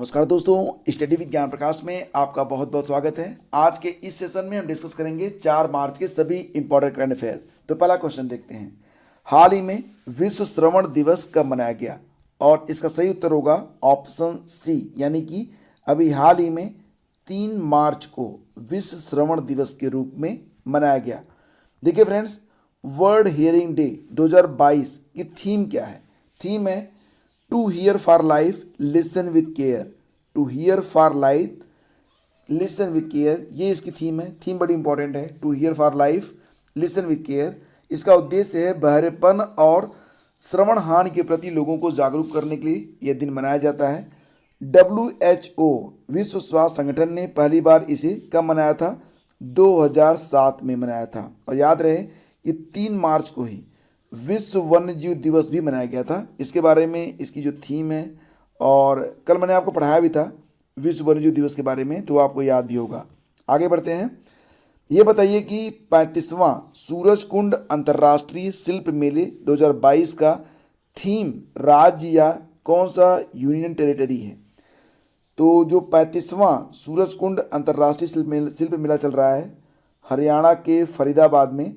नमस्कार दोस्तों, study with ज्ञान प्रकाश में आपका बहुत बहुत स्वागत है। आज के इस सेशन में हम डिस्कस करेंगे 4 मार्च के सभी इंपॉर्टेंट करंट अफेयर। तो पहला क्वेश्चन देखते हैं, हाल ही में विश्व श्रवण दिवस कब मनाया गया? और इसका सही उत्तर होगा ऑप्शन सी, यानी कि अभी हाल ही में 3 मार्च को विश्व श्रवण दिवस के रूप में मनाया गया। देखिए फ्रेंड्स, वर्ल्ड हियरिंग डे 2022 की थीम क्या है? थीम है to hear for life listen with care. To hear for life listen with care, ये इसकी थीम है। थीम बड़ी इंपॉर्टेंट है, to hear for life listen with care. इसका उद्देश्य है बहरेपन और श्रवण हानि के प्रति लोगों को जागरूक करने के लिए यह दिन मनाया जाता है। WHO विश्व स्वास्थ्य संगठन ने पहली बार इसे कब मनाया था? 2007 में मनाया था। और याद रहे कि 3 मार्च को ही विश्व वन्यजीव दिवस भी मनाया गया था। इसके बारे में इसकी जो थीम है, और कल मैंने आपको पढ़ाया भी था विश्व वन्यजीव दिवस के बारे में, तो आपको याद भी होगा। आगे बढ़ते हैं, ये बताइए कि 35वां सूरजकुंड अंतर्राष्ट्रीय शिल्प मेले 2022 का थीम राज्य या कौन सा यूनियन टेरिटरी है? तो जो 35वां सूरजकुंड अंतर्राष्ट्रीय शिल्प मेला चल रहा है हरियाणा के फरीदाबाद में,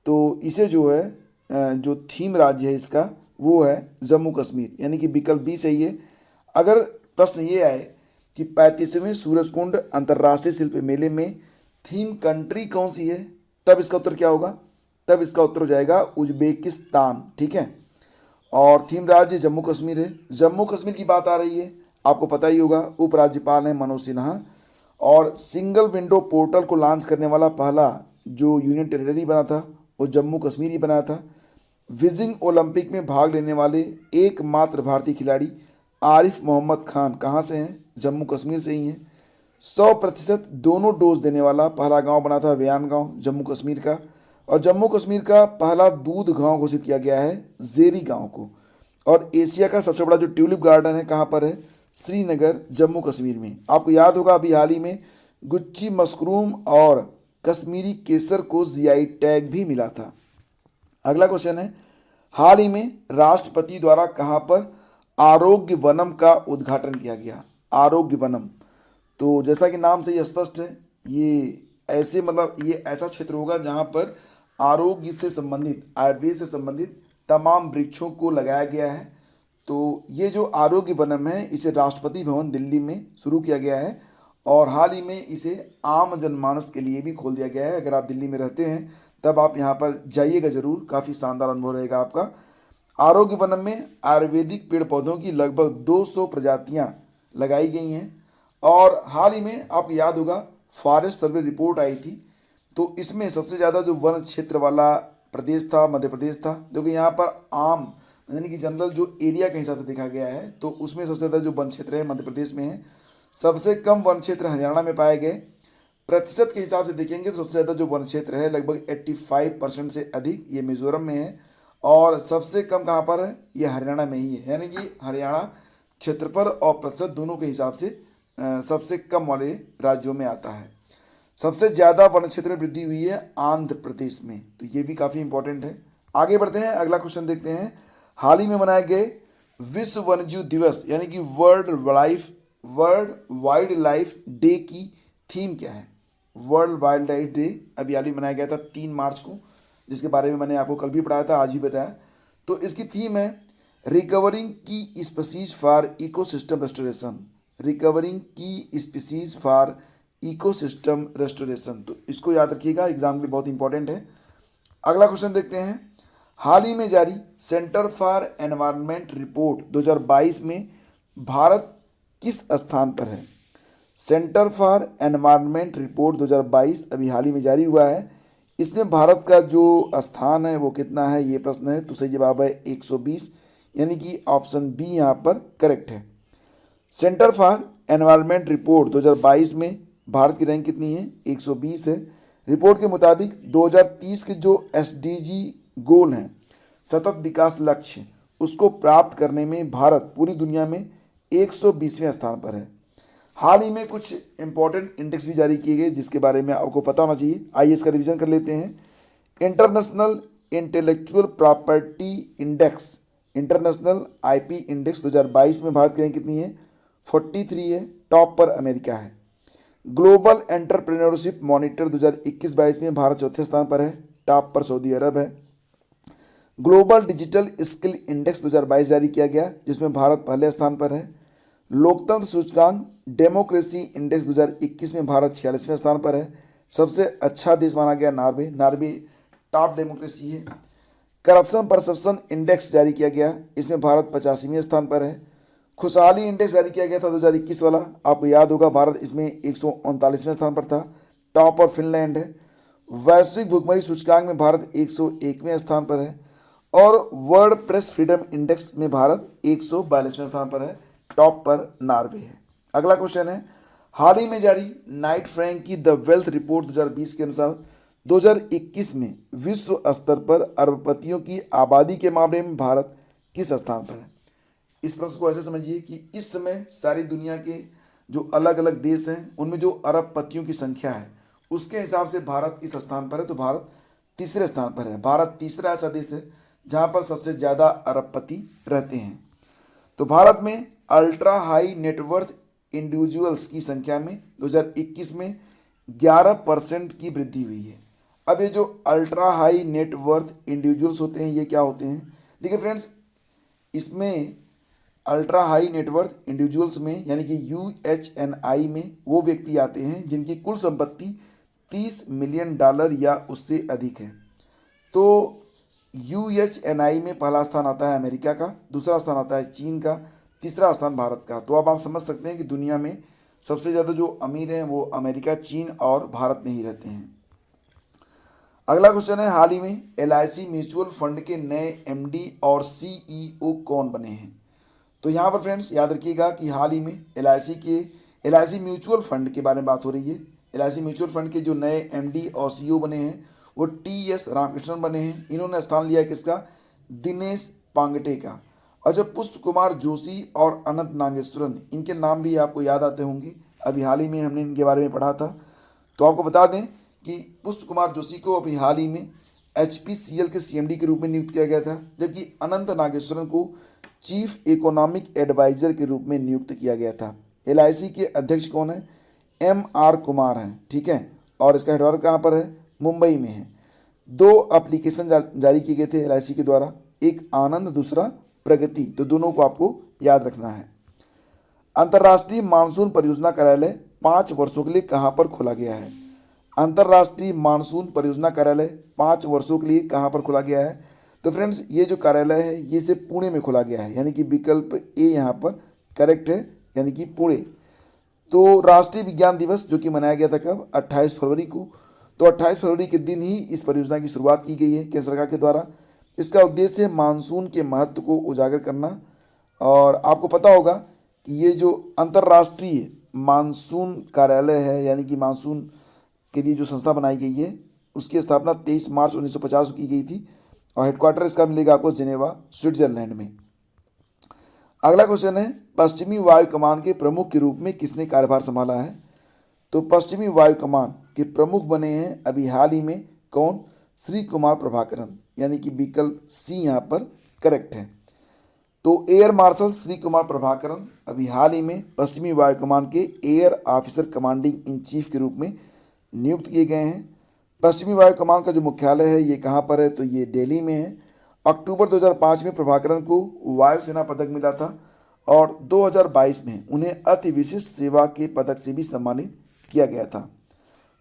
तो इसे जो है जो थीम राज्य है इसका वो है जम्मू कश्मीर, यानी कि विकल्प बी सही है। अगर प्रश्न ये आए कि 35वें सूरजकुंड अंतर्राष्ट्रीय शिल्प मेले में थीम कंट्री कौन सी है, तब इसका उत्तर क्या होगा? तब इसका उत्तर हो जाएगा उज्बेकिस्तान। ठीक है, और थीम राज्य जम्मू कश्मीर है। जम्मू कश्मीर की बात आ रही है, आपको पता ही होगा उपराज्यपाल हैं मनोज सिन्हा, और सिंगल विंडो पोर्टल को लॉन्च करने वाला पहला जो यूनियन टेरिटरी बना था वो जम्मू कश्मीर ही बना था। बीजिंग ओलंपिक में भाग लेने वाले एकमात्र भारतीय खिलाड़ी आरिफ मोहम्मद खान कहाँ से हैं? जम्मू कश्मीर से ही हैं। 100% दोनों डोज देने वाला पहला गांव बना था व्यान गांव, जम्मू कश्मीर का। और जम्मू कश्मीर का पहला दूध गांव घोषित किया गया है जेरी गांव को। और एशिया का सबसे बड़ा जो ट्यूलिप गार्डन है कहाँ पर है? श्रीनगर, जम्मू कश्मीर में। आपको याद होगा अभी हाल ही में गुच्ची मशरूम और कश्मीरी केसर को GI टैग भी मिला था। अगला क्वेश्चन है, हाल ही में राष्ट्रपति द्वारा कहाँ पर आरोग्य वनम का उद्घाटन किया गया? आरोग्य वनम, तो जैसा कि नाम से ही स्पष्ट है, ये ऐसे ये ऐसा क्षेत्र होगा जहाँ पर आरोग्य से संबंधित, आयुर्वेद से संबंधित तमाम वृक्षों को लगाया गया है। तो ये जो आरोग्य वनम है इसे राष्ट्रपति भवन दिल्ली में शुरू किया गया है, और हाल ही में इसे आम जनमानस के लिए भी खोल दिया गया है। अगर आप दिल्ली में रहते हैं तब आप यहाँ पर जाइएगा ज़रूर, काफ़ी शानदार अनुभव रहेगा आपका। आरोग्य वनम में आयुर्वेदिक पेड़ पौधों की लगभग 200 प्रजातियाँ लगाई गई हैं। और हाल ही में आपको याद होगा फॉरेस्ट सर्वे रिपोर्ट आई थी, तो इसमें सबसे ज़्यादा जो वन क्षेत्र वाला प्रदेश था मध्य प्रदेश था। क्योंकि यहाँ पर आम यानी कि जनरल जो एरिया के हिसाब से देखा गया है, तो उसमें सबसे ज़्यादा जो वन क्षेत्र है मध्य प्रदेश में है। सबसे कम वन क्षेत्र हरियाणा में पाए गए। प्रतिशत के हिसाब से देखेंगे तो सबसे ज़्यादा जो वन क्षेत्र है लगभग 85% से अधिक ये मिजोरम में है, और सबसे कम कहाँ पर है? ये हरियाणा में ही है। यानी कि हरियाणा क्षेत्रफल और प्रतिशत दोनों के हिसाब से सबसे कम वाले राज्यों में आता है। सबसे ज़्यादा वन क्षेत्र में वृद्धि हुई है आंध्र प्रदेश में, तो ये भी काफ़ी इंपॉर्टेंट है। आगे बढ़ते हैं, अगला क्वेश्चन देखते हैं, हाल ही में मनाए गए विश्व वन्यजीव दिवस यानी कि वर्ल्ड वाइल्ड लाइफ डे की थीम क्या है? वर्ल्ड वाइल्ड लाइफ डे अभी हाल ही मनाया गया था 3 मार्च को, जिसके बारे में मैंने आपको कल भी पढ़ाया था, आज भी बताया। तो इसकी थीम है रिकवरिंग की species for ecosystem restoration. Recovering की स्पीसीज फॉर इकोसिस्टम रेस्टोरेशन, तो इसको याद रखिएगा, एग्जाम के लिए बहुत इंपॉर्टेंट है। अगला क्वेश्चन देखते हैं, हाल ही में जारी सेंटर फॉर एनवायरनमेंट रिपोर्ट 2022 में भारत किस स्थान पर है? सेंटर फॉर एनवायरनमेंट रिपोर्ट 2022 अभी हाल ही में जारी हुआ है। इसमें भारत का जो स्थान है वो कितना है, ये प्रश्न है। तो सही जवाब है 120, यानी कि ऑप्शन बी यहाँ पर करेक्ट है। सेंटर फॉर एनवायरनमेंट रिपोर्ट 2022 में भारत की रैंक कितनी है? 120 है। रिपोर्ट के मुताबिक 2030 के जो SDG गोल हैं, सतत विकास लक्ष्य, उसको प्राप्त करने में भारत पूरी दुनिया में 120वें स्थान पर है। हाल ही में कुछ इंपॉर्टेंट इंडेक्स भी जारी किए गए जिसके बारे में आपको पता होना चाहिए। आइए इसका रिवीजन कर लेते हैं। International intellectual property index, international IP index 2022 में भारत की रैंक कितनी है? 43 है, टॉप पर अमेरिका है। ग्लोबल एंटरप्रेन्योरशिप मॉनिटर 2021-22 में भारत चौथे स्थान पर है, टॉप पर सऊदी अरब है। ग्लोबल डिजिटल स्किल इंडेक्स 2022 जारी किया गया, जिसमें भारत पहले स्थान पर है। लोकतंत्र सूचकांक डेमोक्रेसी इंडेक्स 2021 में भारत 46वें स्थान पर है। सबसे अच्छा देश माना गया नार्वे, नार्वे टॉप डेमोक्रेसी है। करप्शन परसेप्शन इंडेक्स जारी किया गया, इसमें भारत 85वें स्थान पर है। खुशहाली इंडेक्स जारी किया गया था 2021 वाला, आपको याद होगा, भारत इसमें 139वें स्थान पर था, टॉप और फिनलैंड है। वैश्विक भुखमरी सूचकांक में भारत 101वें स्थान पर है और वर्ल्ड प्रेस फ्रीडम इंडेक्स में भारत 142वें स्थान पर है, टॉप पर नार्वे है। अगला क्वेश्चन है, हाल ही में जारी नाइट फ्रैंक की द वेल्थ रिपोर्ट 2020 के अनुसार 2021 में विश्व स्तर पर अरबपतियों की आबादी के मामले में भारत किस स्थान पर है। इस प्रश्न को ऐसे समझिए कि इस समय सारी दुनिया के जो अलग अलग देश हैं उनमें जो अरबपतियों की संख्या है उसके हिसाब से भारत किस स्थान पर है, तो भारत तीसरे स्थान पर है। भारत तीसरा ऐसा देश है जहां पर सबसे ज़्यादा अरबपति रहते हैं। तो भारत में अल्ट्रा हाई नेटवर्थ इंडिविजुअल्स की संख्या में 2021 में 11% की वृद्धि हुई है। अब ये जो अल्ट्रा हाई नेटवर्थ इंडिविजुअल्स होते हैं ये क्या होते हैं, देखिए फ्रेंड्स, इसमें अल्ट्रा हाई नेटवर्थ इंडिविजुअल्स में यानी कि UHNI में वो व्यक्ति आते हैं जिनकी कुल संपत्ति $30 मिलियन या उससे अधिक है। तो UHNI में पहला स्थान आता है अमेरिका का, दूसरा स्थान आता है चीन का, तीसरा स्थान भारत का। तो अब आप समझ सकते हैं कि दुनिया में सबसे ज़्यादा जो अमीर हैं वो अमेरिका, चीन और भारत में ही रहते हैं। अगला क्वेश्चन है, हाल ही में LIC म्यूचुअल फंड के नए MD और CEO कौन बने हैं। तो यहाँ पर फ्रेंड्स याद रखिएगा कि हाल ही में LIC म्यूचुअल फंड के बारे में बात हो रही है। LIC म्यूचुअल फंड के जो नए MD और CEO बने हैं वो TS रामकृष्णन बने हैं। इन्होंने स्थान लिया किसका, दिनेश पांगटे का। और जो पुष्प कुमार जोशी और अनंत नागेश्वरन, इनके नाम भी आपको याद आते होंगे, अभी हाल ही में हमने इनके बारे में पढ़ा था। तो आपको बता दें कि पुष्प कुमार जोशी को अभी हाल ही में HPCL के CMD के रूप में नियुक्त किया गया था, जबकि अनंत नागेश्वरन को चीफ इकोनॉमिक एडवाइजर के रूप में नियुक्त किया गया था। LIC के अध्यक्ष कौन है, MR कुमार हैं, ठीक है, और इसका हेडक्वार्टर कहाँ पर है, मुंबई में है। 2 एप्लीकेशन जारी किए गए थे LIC के द्वारा, एक आनंद दूसरा प्रगति, तो दोनों को आपको याद रखना है। अंतर्राष्ट्रीय मानसून परियोजना कार्यालय 5 वर्षों के लिए कहाँ पर खोला गया है। अंतर्राष्ट्रीय मानसून परियोजना कार्यालय 5 वर्षों के लिए कहाँ पर खोला गया है, तो फ्रेंड्स ये जो कार्यालय है ये से पुणे में खोला गया है, यानी कि विकल्प ए यहाँ पर करेक्ट है, यानी कि पुणे। तो राष्ट्रीय विज्ञान दिवस जो कि मनाया गया था कब, 28 फरवरी को, तो 28 फरवरी के दिन ही इस परियोजना की शुरुआत की गई है केंद्र सरकार के द्वारा। इसका उद्देश्य है मानसून के महत्व को उजागर करना। और आपको पता होगा कि ये जो अंतर्राष्ट्रीय मानसून कार्यालय है, यानी कि मानसून के लिए जो संस्था बनाई गई है, उसकी स्थापना 23 मार्च 1950 को की गई थी और हेडक्वार्टर इसका मिलेगा आपको जिनेवा, स्विट्जरलैंड में। अगला क्वेश्चन है, पश्चिमी वायु कमान के प्रमुख के रूप में किसने कार्यभार संभाला है। तो पश्चिमी वायु कमान के प्रमुख बने हैं अभी हाल ही में कौन, श्री कुमार प्रभाकरन, यानी कि विकल्प सी यहाँ पर करेक्ट है। तो एयर मार्शल श्री कुमार प्रभाकरन अभी हाल ही में पश्चिमी वायु कमान के air officer commanding in chief के रूप में नियुक्त किए गए हैं। पश्चिमी वायु कमान का जो मुख्यालय है ये कहाँ पर है, तो ये दिल्ली में है। अक्टूबर 2005 में प्रभाकरन को वायुसेना पदक मिला था और 2022 में उन्हें अति विशिष्ट सेवा के पदक से भी सम्मानित किया गया था।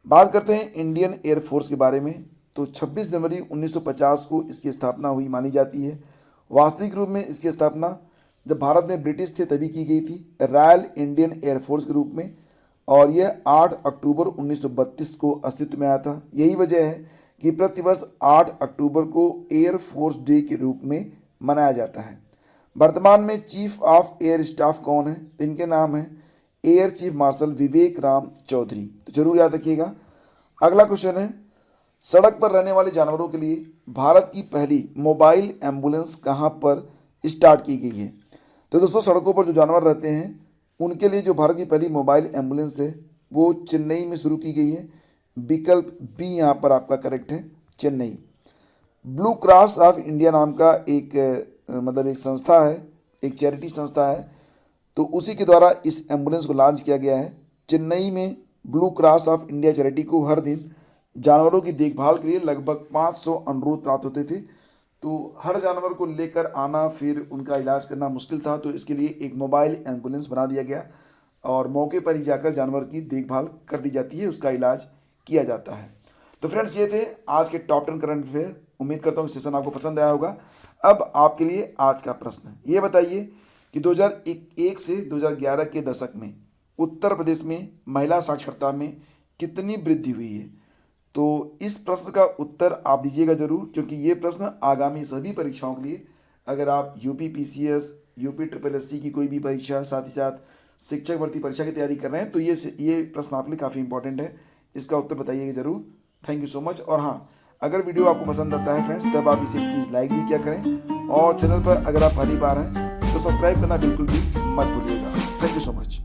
बात करते हैं इंडियन एयरफोर्स के बारे में। तो 26 जनवरी 1950 को इसकी स्थापना हुई मानी जाती है। वास्तविक रूप में इसकी स्थापना जब भारत में ब्रिटिश थे तभी की गई थी, रॉयल इंडियन एयरफोर्स के रूप में, और यह 8 अक्टूबर 1932 को अस्तित्व में आया था। यही वजह है कि प्रतिवर्ष 8 अक्टूबर को एयरफोर्स डे के रूप में मनाया जाता है। वर्तमान में चीफ ऑफ एयर स्टाफ कौन है, इनके नाम है एयर चीफ मार्शल विवेक राम चौधरी, तो जरूर याद रखिएगा। अगला क्वेश्चन है, सड़क पर रहने वाले जानवरों के लिए भारत की पहली मोबाइल एम्बुलेंस कहाँ पर स्टार्ट की गई है। तो दोस्तों सड़कों पर जो जानवर रहते हैं उनके लिए जो भारत की पहली मोबाइल एम्बुलेंस है वो चेन्नई में शुरू की गई है। विकल्प बी यहाँ पर आपका करेक्ट है, Chennai. Blue cross of India नाम का एक संस्था है, एक चैरिटी संस्था है, तो उसी के द्वारा इस एम्बुलेंस को लॉन्च किया गया है। चेन्नई में blue cross of India charity को हर दिन जानवरों की देखभाल के लिए लगभग 500 अनुरोध प्राप्त होते थे। तो हर जानवर को लेकर आना फिर उनका इलाज करना मुश्किल था, तो इसके लिए एक मोबाइल एम्बुलेंस बना दिया गया और मौके पर ही जाकर जानवर की देखभाल कर दी जाती है, उसका इलाज किया जाता है। तो फ्रेंड्स, ये थे आज के टॉप 10 करंट अफेयर। उम्मीद करता हूँ सेशन आपको पसंद आया होगा। अब आपके लिए आज का प्रश्न, ये बताइए कि 2001 से 2011 के दशक में उत्तर प्रदेश में महिला साक्षरता में कितनी वृद्धि हुई है। तो इस प्रश्न का उत्तर आप दीजिएगा जरूर, क्योंकि ये प्रश्न आगामी सभी परीक्षाओं के लिए, अगर आप यूपी पीसीएस, यूपी SSSC की कोई भी परीक्षा, साथ ही साथ शिक्षक भर्ती परीक्षा की तैयारी कर रहे हैं, तो ये प्रश्न आपके लिए काफ़ी इंपॉर्टेंट है। इसका उत्तर बताइएगा जरूर। Thank you so much. और हाँ, अगर वीडियो आपको पसंद आता है फ्रेंड्स, तब आप इसे प्लीज़ लाइक भी किया करें और चैनल पर अगर आप पहली बार हैं तो सब्सक्राइब करना बिल्कुल भी मत भूलिएगा। Thank you so much.